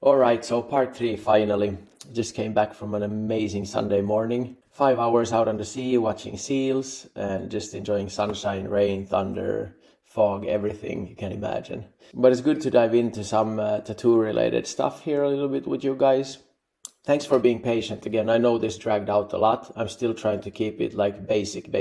All right, so part three finally. Just came back from an amazing Sunday morning. 5 hours out on the sea, watching seals, and just enjoying sunshine, rain, thunder, fog, everything you can imagine. But it's good to dive into some tattoo-related stuff here a little bit with you guys. Thanks for being patient again. I know this dragged out a lot. I'm still trying to keep it like basic,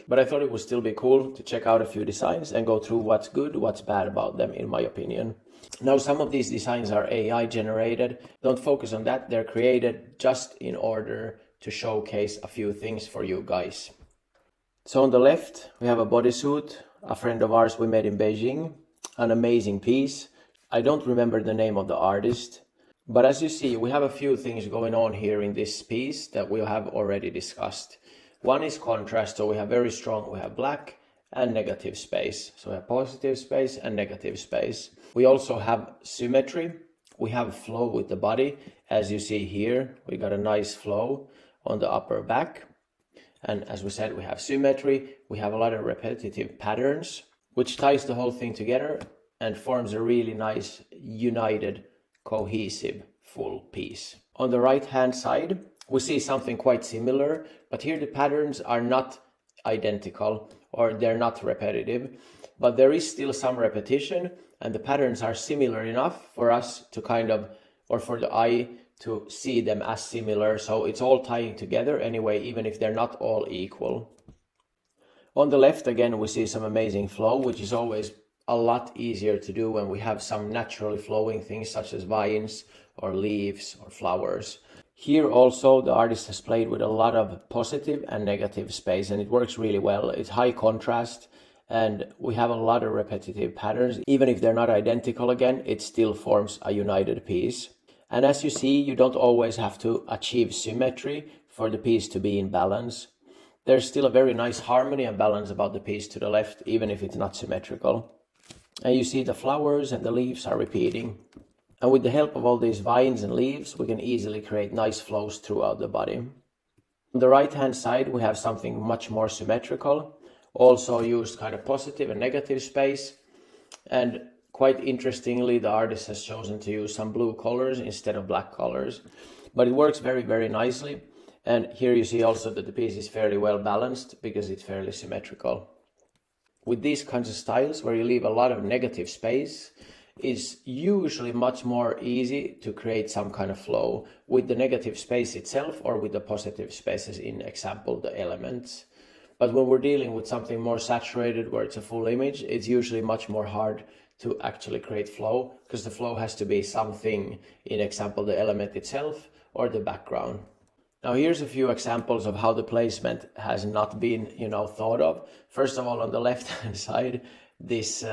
but I thought it would still be cool to check out a few designs and go through what's good, what's bad about them, in my opinion. Now, some of these designs are AI generated. Don't focus on that. They're created just in order to showcase a few things for you guys. So on the left, we have a bodysuit, a friend of ours we made in Beijing, an amazing piece. I don't remember the name of the artist, but as you see, we have a few things going on here in this piece that we have already discussed. One is contrast, so we have very strong, we have black and negative space. So we have positive space and negative space. We also have symmetry. We have flow with the body. As you see here, we got a nice flow on the upper back. And as we said, we have symmetry. We have a lot of repetitive patterns, which ties the whole thing together and forms a really nice, united, cohesive, full piece. On the right-hand side, we see something quite similar, but here the patterns are not identical or they're not repetitive, but there is still some repetition and the patterns are similar enough for us to or for the eye to see them as similar. So it's all tying together anyway, even if they're not all equal. On the left, again, we see some amazing flow, which is always a lot easier to do when we have some naturally flowing things such as vines or leaves or flowers. Here also the artist has played with a lot of positive and negative space and it works really well. It's high contrast and we have a lot of repetitive patterns. Even if they're not identical again, it still forms a united piece. And as you see, you don't always have to achieve symmetry for the piece to be in balance. There's still a very nice harmony and balance about the piece to the left, even if it's not symmetrical. And you see the flowers and the leaves are repeating. And with the help of all these vines and leaves, we can easily create nice flows throughout the body. On the right-hand side, we have something much more symmetrical. Also used kind of positive and negative space. And quite interestingly, the artist has chosen to use some blue colors instead of black colors. But it works very, very nicely. And here you see also that the piece is fairly well balanced because it's fairly symmetrical. With these kinds of styles where you leave a lot of negative space, it's usually much more easy to create some kind of flow with the negative space itself or with the positive spaces, in example, the elements. But when we're dealing with something more saturated where it's a full image, it's usually much more hard to actually create flow because the flow has to be something, in example, the element itself or the background. Now here's a few examples of how the placement has not been, thought of. First of all, on the left-hand side, this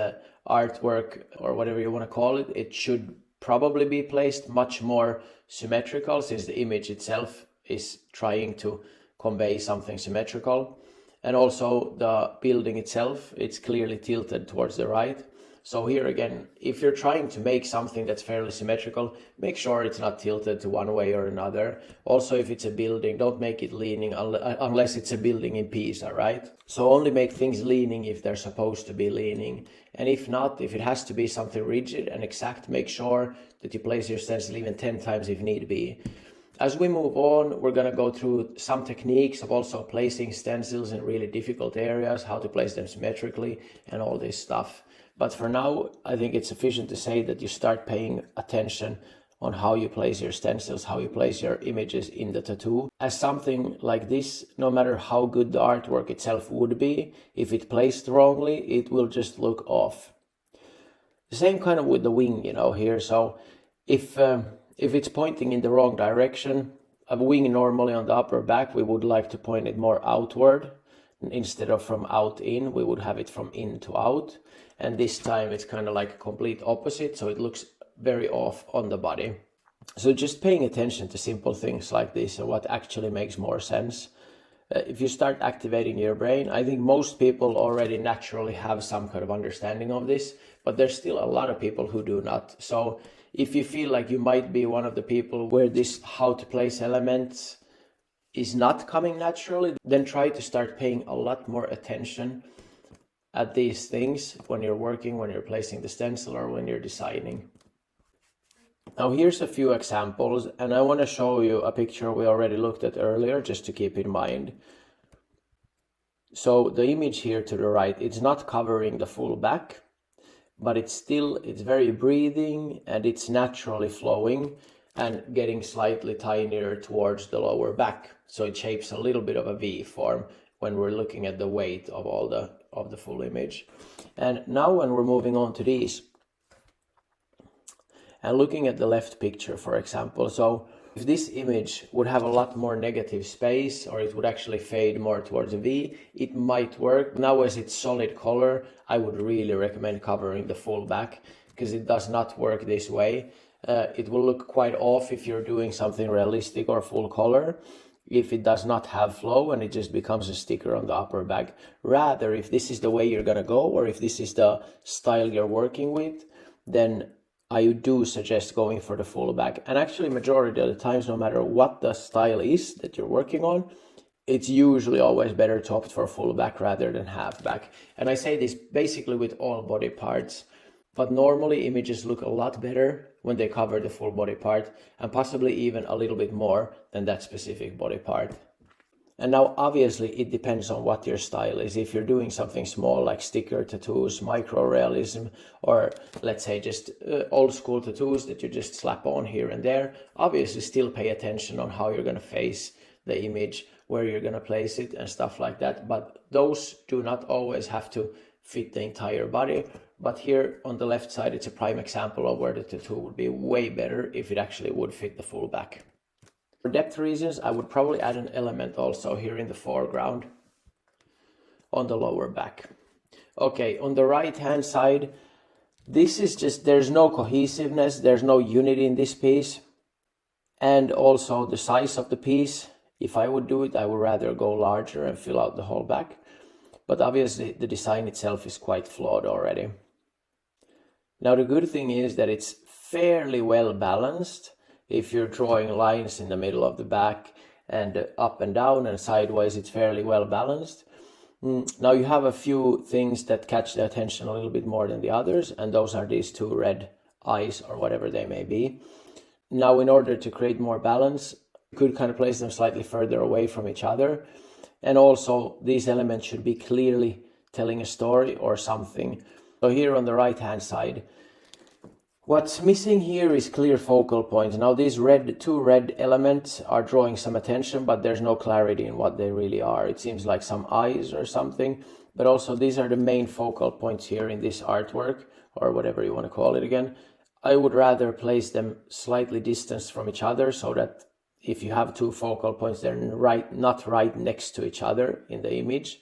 artwork or whatever you want to call it, it should probably be placed much more symmetrical since the image itself is trying to convey something symmetrical. And also the building itself, it's clearly tilted towards the right. So here again, if you're trying to make something that's fairly symmetrical, make sure it's not tilted to one way or another. Also, if it's a building, don't make it leaning unless it's a building in Pisa, right? So only make things leaning if they're supposed to be leaning. And if not, if it has to be something rigid and exact, make sure that you place your stencil even 10 times if need be. As we move on, we're going to go through some techniques of also placing stencils in really difficult areas, how to place them symmetrically and all this stuff. But for now, I think it's sufficient to say that you start paying attention on how you place your stencils, how you place your images in the tattoo. As something like this, no matter how good the artwork itself would be, if it placed wrongly, it will just look off. The same kind of with the wing, here. So if it's pointing in the wrong direction, a wing normally on the upper back, we would like to point it more outward. Instead of from out in, we would have it from in to out. And this time it's kind of like a complete opposite, so it looks very off on the body. So just paying attention to simple things like this and what actually makes more sense. If you start activating your brain, I think most people already naturally have some kind of understanding of this, but there's still a lot of people who do not. So if you feel like you might be one of the people where this how to place elements is not coming naturally, then try to start paying a lot more attention at these things when you're working, when you're placing the stencil or when you're designing. Now here's a few examples, and I want to show you a picture we already looked at earlier just to keep in mind. So the image here to the right, it's not covering the full back, but it's very breathing and it's naturally flowing and getting slightly tinier towards the lower back. So it shapes a little bit of a V form when we're looking at the weight of the full image. And now when we're moving on to these and looking at the left picture, for example, so if this image would have a lot more negative space, or it would actually fade more towards a V, it might work. Now as it's solid color, I would really recommend covering the full back, because it does not work this way. It will look quite off if you're doing something realistic or full color, if it does not have flow and it just becomes a sticker on the upper back. Rather, if this is the way you're gonna go, or if this is the style you're working with, then I do suggest going for the full back. And actually majority of the times, no matter what the style is that you're working on, it's usually always better to opt for full back rather than half back. And I say this basically with all body parts, but normally images look a lot better when they cover the full body part, and possibly even a little bit more than that specific body part. And now obviously it depends on what your style is. If you're doing something small like sticker tattoos, micro realism, or let's say just old school tattoos that you just slap on here and there, obviously still pay attention on how you're going to face the image, where you're going to place it and stuff like that. But those do not always have to fit the entire body. But here on the left side, it's a prime example of where the tattoo would be way better if it actually would fit the full back. For depth reasons, I would probably add an element also here in the foreground on the lower back. Okay, on the right hand side, this is just, there's no cohesiveness, there's no unity in this piece. And also the size of the piece, if I would do it, I would rather go larger and fill out the whole back. But obviously the design itself is quite flawed already. Now the good thing is that it's fairly well balanced. If you're drawing lines in the middle of the back and up and down and sideways, it's fairly well balanced. Now you have a few things that catch the attention a little bit more than the others, and those are these two red eyes or whatever they may be. Now in order to create more balance, you could kind of place them slightly further away from each other. And also these elements should be clearly telling a story or something. So here on the right hand side, what's missing here is clear focal points. Now these two red elements are drawing some attention, but there's no clarity in what they really are. It seems like some eyes or something, but also these are the main focal points here in this artwork, or whatever you want to call it again. I would rather place them slightly distanced from each other, so that if you have two focal points, they're not right next to each other in the image.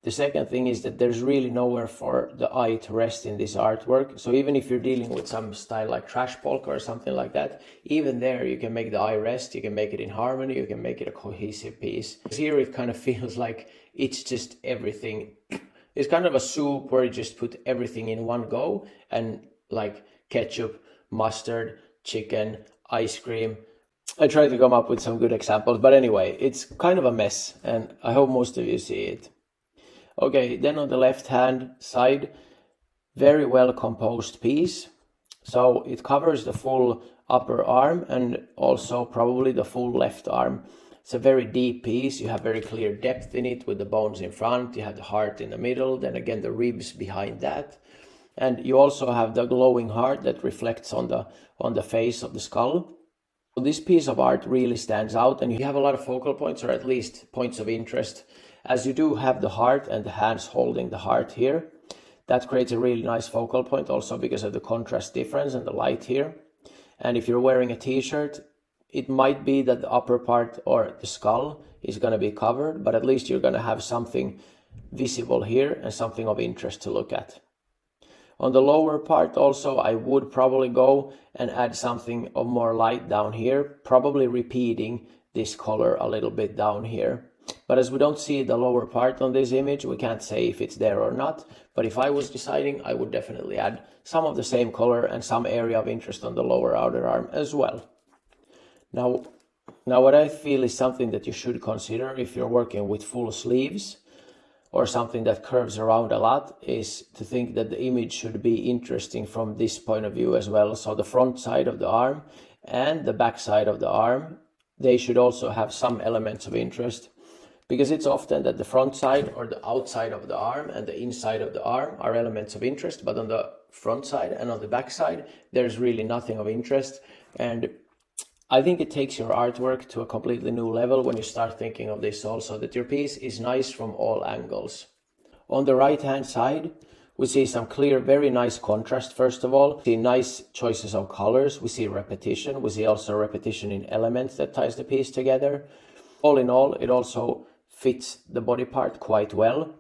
The second thing is that there's really nowhere for the eye to rest in this artwork. So even if you're dealing with some style like trash polka or something like that, even there you can make the eye rest, you can make it in harmony, you can make it a cohesive piece. Here it kind of feels like it's just everything. It's kind of a soup where you just put everything in one go, and like ketchup, mustard, chicken, ice cream. I tried to come up with some good examples, but anyway, it's kind of a mess, and I hope most of you see it. Okay, then on the left hand side, very well composed piece. So it covers the full upper arm and also probably the full left arm. It's a very deep piece. You have very clear depth in it with the bones in front. You have the heart in the middle, then again the ribs behind that. And you also have the glowing heart that reflects on the face of the skull. So this piece of art really stands out, and you have a lot of focal points, or at least points of interest, as you do have the heart and the hands holding the heart here. That creates a really nice focal point also because of the contrast difference and the light here. And if you're wearing a t-shirt, it might be that the upper part or the skull is going to be covered, but at least you're going to have something visible here and something of interest to look at. On the lower part also, I would probably go and add something of more light down here, probably repeating this color a little bit down here. But as we don't see the lower part on this image, we can't say if it's there or not. But if I was deciding, I would definitely add some of the same color and some area of interest on the lower outer arm as well. Now what I feel is something that you should consider if you're working with full sleeves. or something that curves around a lot is to think that the image should be interesting from this point of view as well. So the front side of the arm and the back side of the arm, they should also have some elements of interest, because it's often that the front side or the outside of the arm and the inside of the arm are elements of interest, but on the front side and on the back side, there's really nothing of interest. And I think it takes your artwork to a completely new level when you start thinking of this also, that your piece is nice from all angles. On the right hand side, we see some clear, very nice contrast. First of all, we see nice choices of colors. We see repetition. We see also repetition in elements that ties the piece together. All in all, it also fits the body part quite well.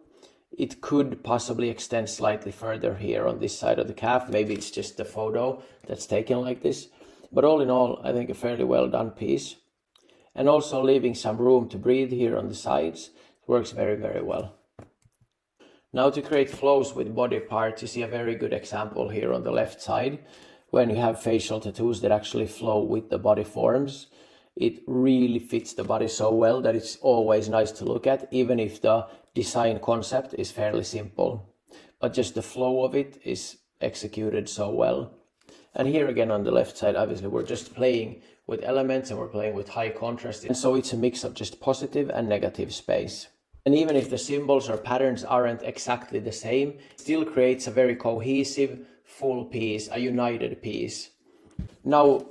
It could possibly extend slightly further here on this side of the calf. Maybe it's just the photo that's taken like this. But all in all, I think a fairly well done piece. And also leaving some room to breathe here on the sides works very, very well. Now to create flows with body parts, you see a very good example here on the left side. When you have facial tattoos that actually flow with the body forms, it really fits the body so well that it's always nice to look at, even if the design concept is fairly simple. But just the flow of it is executed so well. And here again on the left side, obviously we're just playing with elements and we're playing with high contrast. And so it's a mix of just positive and negative space. And even if the symbols or patterns aren't exactly the same, it still creates a very cohesive, full piece, a united piece. Now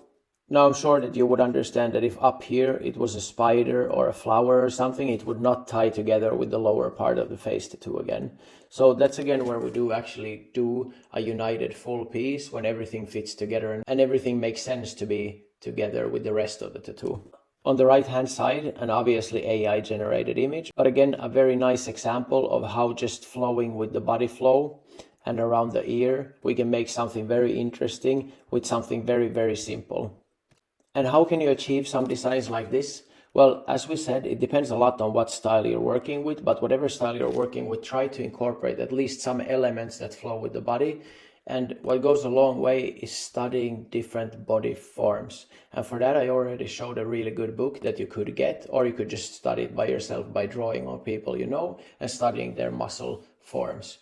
I'm sure that you would understand that if up here it was a spider or a flower or something, it would not tie together with the lower part of the face tattoo again. So that's again where we do actually do a united full piece when everything fits together and everything makes sense to be together with the rest of the tattoo. On the right hand side, an obviously AI generated image, but again a very nice example of how just flowing with the body flow and around the ear, we can make something very interesting with something very, very simple. And how can you achieve some designs like this? Well, as we said, it depends a lot on what style you're working with, but whatever style you're working with, try to incorporate at least some elements that flow with the body. And what goes a long way is studying different body forms. And for that, I already showed a really good book that you could get, or you could just study it by yourself by drawing on people you know and studying their muscle forms.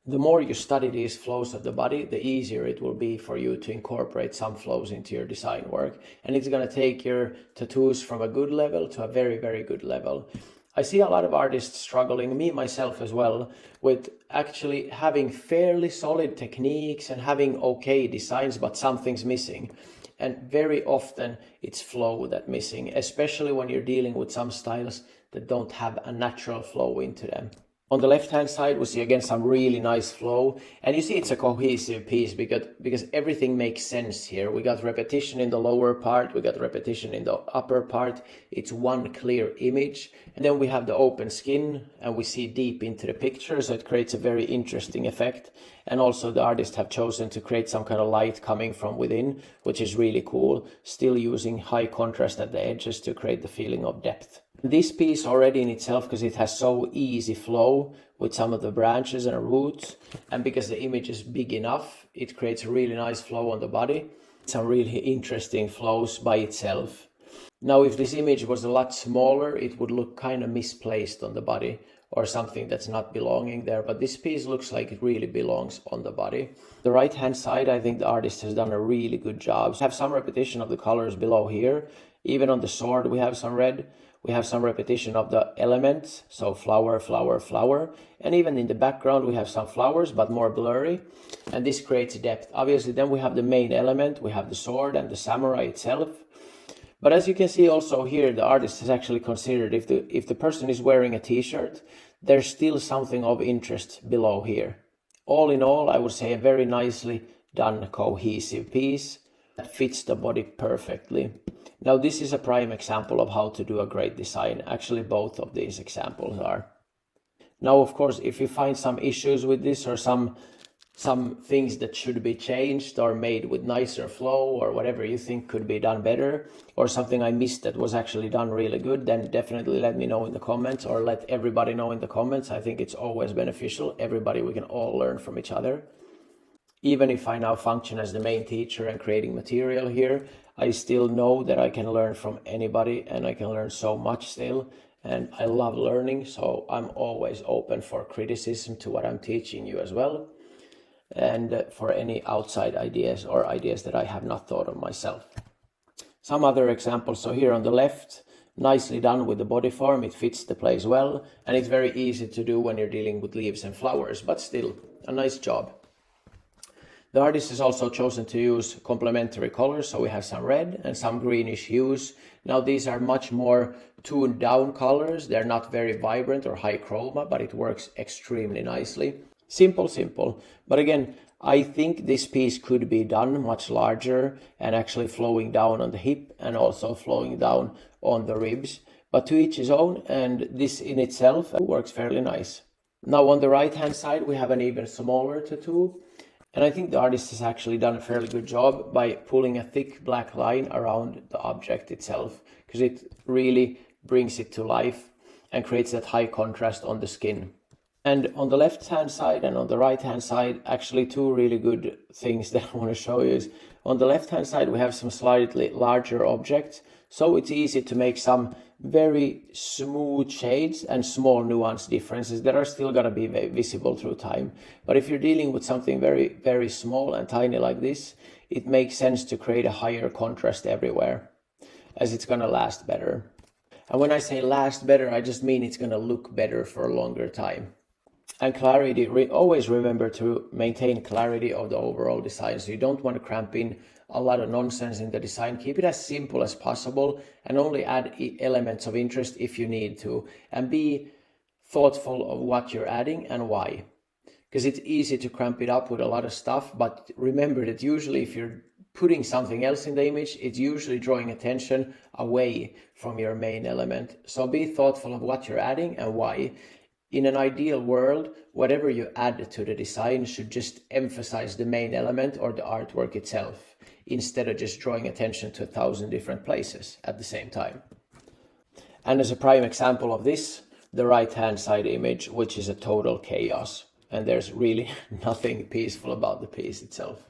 The more you study these flows of the body, the easier it will be for you to incorporate some flows into your design work. And it's going to take your tattoos from a good level to a very, very good level. I see a lot of artists struggling, me myself as well, with actually having fairly solid techniques and having okay designs, but something's missing. And very often it's flow that's missing, especially when you're dealing with some styles that don't have a natural flow into them. On the left hand side, we see again some really nice flow, and you see it's a cohesive piece because everything makes sense here. We got repetition in the lower part, we got repetition in the upper part. It's one clear image, and then we have the open skin and we see deep into the picture, so it creates a very interesting effect. And also the artists have chosen to create some kind of light coming from within, which is really cool, still using high contrast at the edges to create the feeling of depth. This piece already in itself, because it has so easy flow with some of the branches and roots, and because the image is big enough, it creates a really nice flow on the body. Some really interesting flows by itself. Now, if this image was a lot smaller, it would look kind of misplaced on the body or something that's not belonging there, but this piece looks like it really belongs on the body. The right hand side, I think the artist has done a really good job. We have some repetition of the colors below here. Even on the sword we have some red. We have some repetition of the elements, so flower, flower, flower. And even in the background we have some flowers, but more blurry. And this creates depth. Obviously then we have the main element, we have the sword and the samurai itself. But as you can see also here, the artist has actually considered if the person is wearing a t-shirt, there's still something of interest below here. All in all, I would say a very nicely done cohesive piece that fits the body perfectly. Now this is a prime example of how to do a great design. Actually both of these examples are. Now of course if you find some issues with this or some things that should be changed or made with nicer flow or whatever you think could be done better, or something I missed that was actually done really good, then definitely let me know in the comments, or let everybody know in the comments. I think it's always beneficial. Everybody, we can all learn from each other. Even if I now function as the main teacher and creating material here, I still know that I can learn from anybody and I can learn so much still. and I love learning, so I'm always open for criticism to what I'm teaching you as well, and for any outside ideas or ideas that I have not thought of myself. Some other examples. So here on the left, nicely done with the body form, it fits the place well, and it's very easy to do when you're dealing with leaves and flowers, but still a nice job. The artist has also chosen to use complementary colors, so we have some red and some greenish hues. Now these are much more toned down colors. They're not very vibrant or high chroma, but it works extremely nicely. Simple, but again, I think this piece could be done much larger and actually flowing down on the hip and also flowing down on the ribs, but to each his own, and this in itself works fairly nice. Now on the right hand side we have an even smaller tattoo, and I think the artist has actually done a fairly good job by pulling a thick black line around the object itself, because it really brings it to life and creates that high contrast on the skin. And on the left hand side and on the right hand side, actually two really good things that I want to show you is on the left hand side we have some slightly larger objects, so it's easy to make some very smooth shades and small nuance differences that are still going to be visible through time. But if you're dealing with something very small and tiny like this, it makes sense to create a higher contrast everywhere, as it's going to last better. And when I say last better, I just mean it's going to look better for a longer time. And clarity, always remember to maintain clarity of the overall design. So you don't want to cramp in a lot of nonsense in the design. Keep it as simple as possible and only add elements of interest if you need to. And be thoughtful of what you're adding and why. Because it's easy to cramp it up with a lot of stuff, but remember that usually if you're putting something else in the image, it's usually drawing attention away from your main element. So be thoughtful of what you're adding and why. In an ideal world, whatever you add to the design should just emphasize the main element or the artwork itself, instead of just drawing attention to 1,000 different places at the same time. And as a prime example of this, the right-hand side image, which is a total chaos, and there's really nothing peaceful about the piece itself.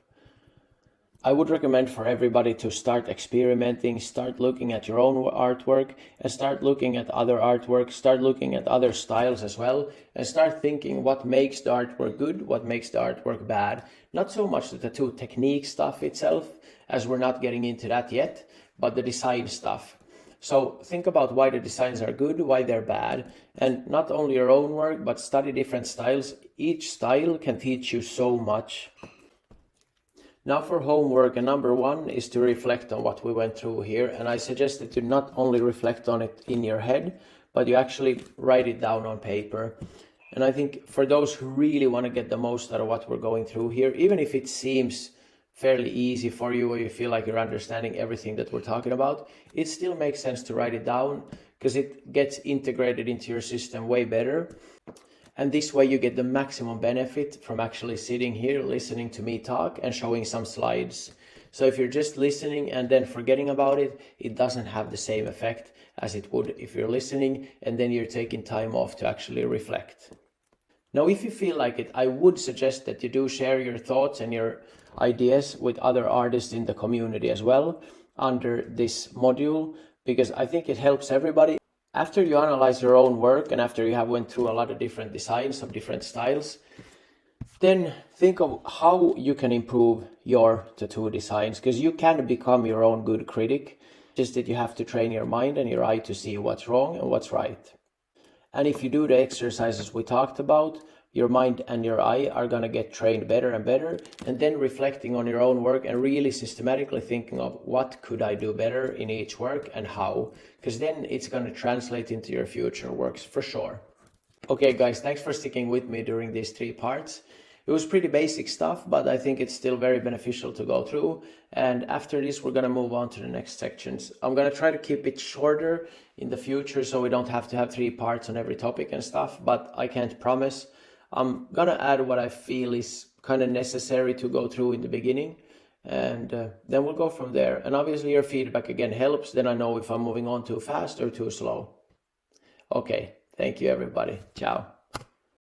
I would recommend for everybody to start experimenting, start looking at your own artwork, and start looking at other artwork, start looking at other styles as well, and start thinking what makes the artwork good, what makes the artwork bad. Not so much the tattoo technique stuff itself, as we're not getting into that yet, but the design stuff. So think about why the designs are good, why they're bad, and not only your own work, but study different styles. Each style can teach you so much. Now for homework, and number one is to reflect on what we went through here, and I suggest that you not only reflect on it in your head, but you actually write it down on paper. And I think for those who really want to get the most out of what we're going through here, even if it seems fairly easy for you or you feel like you're understanding everything that we're talking about, it still makes sense to write it down because it gets integrated into your system way better. And this way you get the maximum benefit from actually sitting here, listening to me talk and showing some slides. So if you're just listening and then forgetting about it, it doesn't have the same effect as it would if you're listening and then you're taking time off to actually reflect. Now, if you feel like it, I would suggest that you do share your thoughts and your ideas with other artists in the community as well under this module, because I think it helps everybody. After you analyze your own work and after you have went through a lot of different designs of different styles, then think of how you can improve your tattoo designs, because you can become your own good critic, just that you have to train your mind and your eye to see what's wrong and what's right. And if you do the exercises we talked about, your mind and your eye are going to get trained better and better, and then reflecting on your own work and really systematically thinking of what could I do better in each work and how, because then it's going to translate into your future works for sure. Okay guys, thanks for sticking with me during these 3 parts. It was pretty basic stuff, but I think it's still very beneficial to go through. And after this, we're going to move on to the next sections. I'm going to try to keep it shorter in the future so we don't have to have 3 parts on every topic and stuff, but I can't promise. I'm going to add what I feel is kind of necessary to go through in the beginning, and then we'll go from there. And obviously your feedback again helps, then I know if I'm moving on too fast or too slow. Okay, thank you everybody. Ciao.